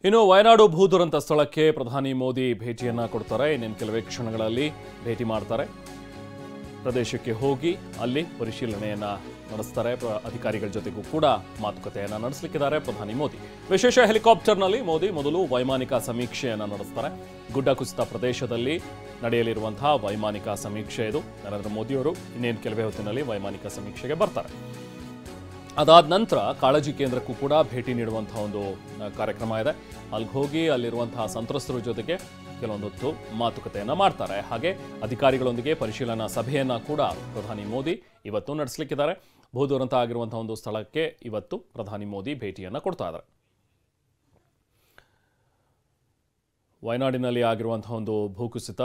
ಇನ್ನು ವಯನಾಡು ಭೂದುರಂತ ಸ್ಥಳಕ್ಕೆ ಪ್ರಧಾನಿ ಮೋದಿ ಭೇಟಿಯನ್ನ ಕೊಡ್ತಾರೆ. ಇನ್ನೇನು ಕೆಲವೇ ಕ್ಷಣಗಳಲ್ಲಿ ಭೇಟಿ ಮಾಡ್ತಾರೆ. ಪ್ರದೇಶಕ್ಕೆ ಹೋಗಿ ಅಲ್ಲಿ ಪರಿಶೀಲನೆಯನ್ನ ನಡೆಸ್ತಾರೆ. ಅಧಿಕಾರಿಗಳ ಜೊತೆಗೂ ಕೂಡ ಮಾತುಕತೆಯನ್ನ ನಡೆಸಲಿಕ್ಕಿದ್ದಾರೆ ಪ್ರಧಾನಿ ಮೋದಿ. ವಿಶೇಷ ಹೆಲಿಕಾಪ್ಟರ್ನಲ್ಲಿ ಮೋದಿ ಮೊದಲು ವೈಮಾನಿಕ ಸಮೀಕ್ಷೆಯನ್ನ ನಡೆಸ್ತಾರೆ. ಗುಡ್ಡ ಕುಸಿತ ಪ್ರದೇಶದಲ್ಲಿ ನಡೆಯಲಿರುವಂತಹ ವೈಮಾನಿಕ ಸಮೀಕ್ಷೆ ಇದು. ನರೇಂದ್ರ ಮೋದಿಯವರು ಇನ್ನೇನು ಕೆಲವೇ ಹೊತ್ತಿನಲ್ಲಿ ವೈಮಾನಿಕ ಸಮೀಕ್ಷೆಗೆ ಬರ್ತಾರೆ. ಅದಾದ ನಂತರ ಕಾಳಜಿ ಕೇಂದ್ರಕ್ಕೂ ಕೂಡ ಭೇಟಿ ನೀಡುವಂತಹ ಒಂದು ಕಾರ್ಯಕ್ರಮ ಇದೆ. ಅಲ್ಲಿಗೆ ಹೋಗಿ ಅಲ್ಲಿರುವಂತಹ ಸಂತ್ರಸ್ತರ ಜೊತೆಗೆ ಕೆಲವೊಂದು ಹೊತ್ತು ಮಾತುಕತೆಯನ್ನ ಮಾಡ್ತಾರೆ. ಹಾಗೆ ಅಧಿಕಾರಿಗಳೊಂದಿಗೆ ಪರಿಶೀಲನಾ ಸಭೆಯನ್ನ ಕೂಡ ಪ್ರಧಾನಿ ಮೋದಿ ಇವತ್ತು ನಡೆಸಲಿಕ್ಕಿದ್ದಾರೆ. ಭೂದುರಂತ ಆಗಿರುವಂತಹ ಒಂದು ಸ್ಥಳಕ್ಕೆ ಇವತ್ತು ಪ್ರಧಾನಿ ಮೋದಿ ಭೇಟಿಯನ್ನ ಕೊಡ್ತಾ ಇದ್ದಾರೆ. ವಯನಾಡಿನಲ್ಲಿ ಆಗಿರುವಂತಹ ಒಂದು ಭೂಕುಸಿತ,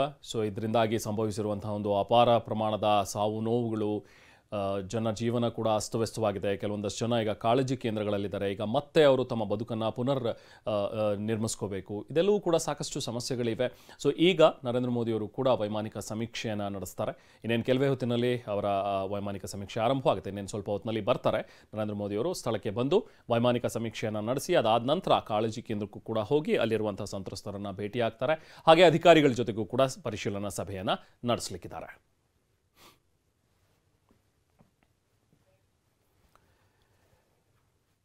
ಇದರಿಂದಾಗಿ ಸಂಭವಿಸಿರುವಂತಹ ಒಂದು ಅಪಾರ ಪ್ರಮಾಣದ ಸಾವು ನೋವುಗಳು, ಜನಜೀವನ ಕೂಡ ಅಸ್ತವ್ಯಸ್ತವಾಗಿದೆ. ಕೆಲವೊಂದಷ್ಟು ಜನ ಈಗ ಕಾಳಜಿ ಕೇಂದ್ರಗಳಲ್ಲಿದ್ದಾರೆ. ಈಗ ಮತ್ತೆ ಅವರು ತಮ್ಮ ಬದುಕನ್ನು ಪುನರ್ ನಿರ್ಮಿಸ್ಕೋಬೇಕು. ಇದೆಲ್ಲವೂ ಕೂಡ ಸಾಕಷ್ಟು ಸಮಸ್ಯೆಗಳಿವೆ. ಈಗ ನರೇಂದ್ರ ಮೋದಿಯವರು ಕೂಡ ವೈಮಾನಿಕ ಸಮೀಕ್ಷೆಯನ್ನು ನಡೆಸ್ತಾರೆ. ಇನ್ನೇನು ಕೆಲವೇ ಹೊತ್ತಿನಲ್ಲಿ ಅವರ ವೈಮಾನಿಕ ಸಮೀಕ್ಷೆ ಆರಂಭವಾಗುತ್ತೆ. ಇನ್ನೇನು ಸ್ವಲ್ಪ ಹೊತ್ತಿನಲ್ಲಿ ಬರ್ತಾರೆ ನರೇಂದ್ರ ಮೋದಿಯವರು. ಸ್ಥಳಕ್ಕೆ ಬಂದು ವೈಮಾನಿಕ ಸಮೀಕ್ಷೆಯನ್ನು ನಡೆಸಿ ಅದಾದ ನಂತರ ಕಾಳಜಿ ಕೇಂದ್ರಕ್ಕೂ ಕೂಡ ಹೋಗಿ ಅಲ್ಲಿರುವಂಥ ಸಂತ್ರಸ್ತರನ್ನು ಭೇಟಿಯಾಗ್ತಾರೆ. ಹಾಗೆ ಅಧಿಕಾರಿಗಳ ಜೊತೆಗೂ ಕೂಡ ಪರಿಶೀಲನಾ ಸಭೆಯನ್ನು ನಡೆಸಲಿಕ್ಕಿದ್ದಾರೆ.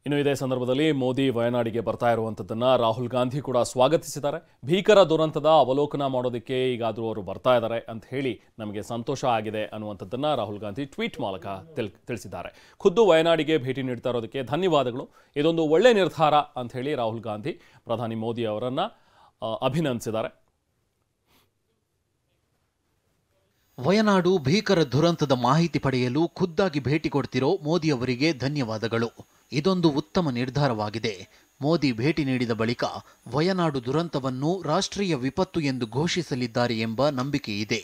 ಇನ್ನು ಇದೇ ಸಂದರ್ಭದಲ್ಲಿ ಮೋದಿ ವಯನಾಡಿಗೆ ಬರ್ತಾ ಇರುವಂಥದ್ದನ್ನು ರಾಹುಲ್ ಗಾಂಧಿ ಕೂಡ ಸ್ವಾಗತಿಸಿದ್ದಾರೆ. ಭೀಕರ ದುರಂತದ ಅವಲೋಕನ ಮಾಡೋದಕ್ಕೆ ಈಗಾದರೂ ಅವರು ಬರ್ತಾ ಇದ್ದಾರೆ ಅಂತ ಹೇಳಿ ನಮಗೆ ಸಂತೋಷ ಆಗಿದೆ ಅನ್ನುವಂಥದ್ದನ್ನು ರಾಹುಲ್ ಗಾಂಧಿ ಟ್ವೀಟ್ ಮೂಲಕ ತಿಳಿಸಿದ್ದಾರೆ. ಖುದ್ದು ವಯನಾಡಿಗೆ ಭೇಟಿ ನೀಡ್ತಾ ಇರೋದಕ್ಕೆ ಧನ್ಯವಾದಗಳು, ಇದೊಂದು ಒಳ್ಳೆ ನಿರ್ಧಾರ ಅಂತ ಹೇಳಿ ರಾಹುಲ್ ಗಾಂಧಿ ಪ್ರಧಾನಿ ಮೋದಿ ಅವರನ್ನು ಅಭಿನಂದಿಸಿದ್ದಾರೆ. ವಯನಾಡು ಭೀಕರ ದುರಂತದ ಮಾಹಿತಿ ಪಡೆಯಲು ಖುದ್ದಾಗಿ ಭೇಟಿ ಕೊಡ್ತಿರೋ ಮೋದಿ ಅವರಿಗೆ ಧನ್ಯವಾದಗಳು. ಇದೊಂದು ಉತ್ತಮ ನಿರ್ಧಾರವಾಗಿದೆ. ಮೋದಿ ಭೇಟಿ ನೀಡಿದ ಬಳಿಕ ವಯನಾಡು ದುರಂತವನ್ನು ರಾಷ್ಟ್ರೀಯ ವಿಪತ್ತು ಎಂದು ಘೋಷಿಸಲಿದ್ದಾರೆ ಎಂಬ ನಂಬಿಕೆ ಇದೆ.